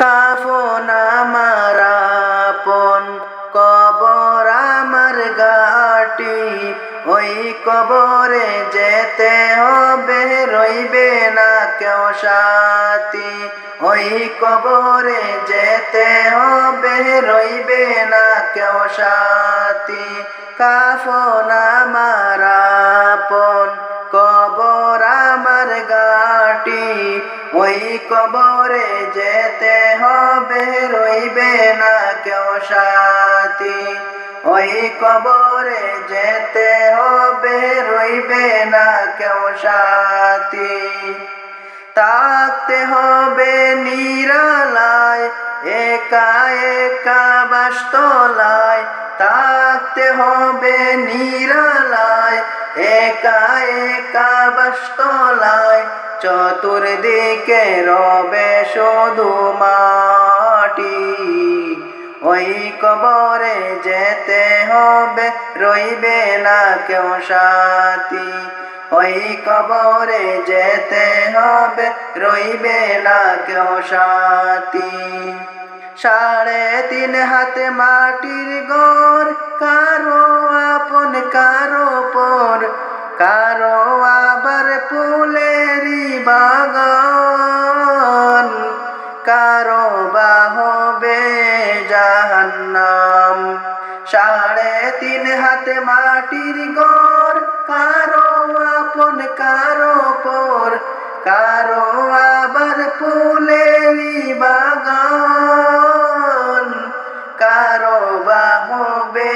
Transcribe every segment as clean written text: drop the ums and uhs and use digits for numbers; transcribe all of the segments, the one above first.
কাফন আমার আপন, কবর আমার ঘাটি। ওই কবরে যেতে হবে, রইবে না কেউ সাথী। ওই কবরে যেতে হবে, রইবে না কেউ সাথী। কাফন আমার আপন, কবর আমার ঘাটি। ওই কবরে যেতে হবে, রইবে না কেউ সাথী। ওই কবরে যেতে হবে, রইবে না কেউ সাথী। থাকতে হবে নিরালায়, একা একা বাসতলায়। থাকতে হবে নিরালায়, একা একা বাসতলায়। চতুর্দিকে রবে শুধু মাটি। ওই কবরে যেতে হবে, রইবে না কেউ সাথী। ওই কবরে যেতে হবে, রইবে না কেউ সাথী। 3.5 হাত মাটির ঘর, কারো আপন কারো পর। কারো আবার ফুলেরই বাগান, কারো বা হবে জাহান্নাম। 3.5 হাত মাটির ঘর, কারো আপন কারো পর। কারো আবার ফুলেরই বাগান, কারো বা হবে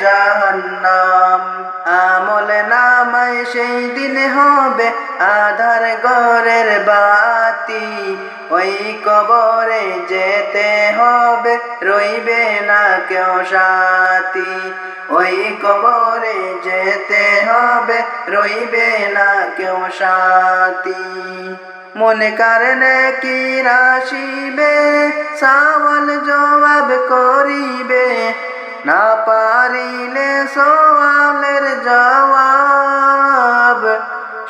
জাহান্নাম। আমল নামায় সেই দিন হবে আধার ঘরের বাতি। ওই কবরে যেতে হবে, রইবে না কেউ সাথী। ওই কবরে যেতে হবে, রইবে না কেউ সাথী। মুনকার নাকির আসিবে, সওয়াল জবাব করিবে। না পারিলে সওয়ালের জবাব,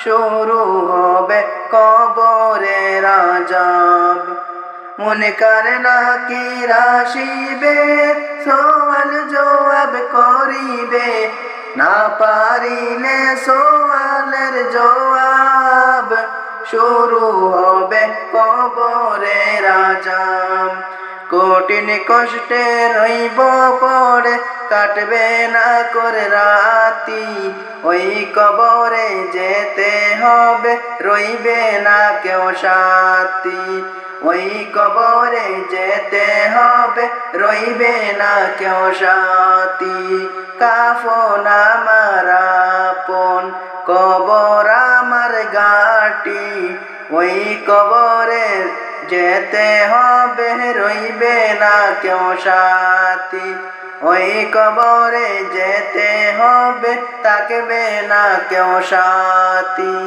শুরু হবে কবরের আযাব। মুনকার নাকির আসিবে, সওয়াল জবাব করিবে। না পারিলে সওয়ালের জবাব, শুরু হবে কবরের আযাব। কঠিন কষ্টে রইব পড়ে, কাটবে না করে রাতি। ওই কবরে যেতে হবে, রইবে না কেউ সাথী। ওই কবরে যেতে হবে, রইবে না কেউ সাথী। কাফন আমার আপন, কবর আমার ঘাটি। ওই কবরে যেতে হবে, রইবে না কেউ সাথী। ওই কবরে যেতে হবে, থাকবে না কেউ সাথী।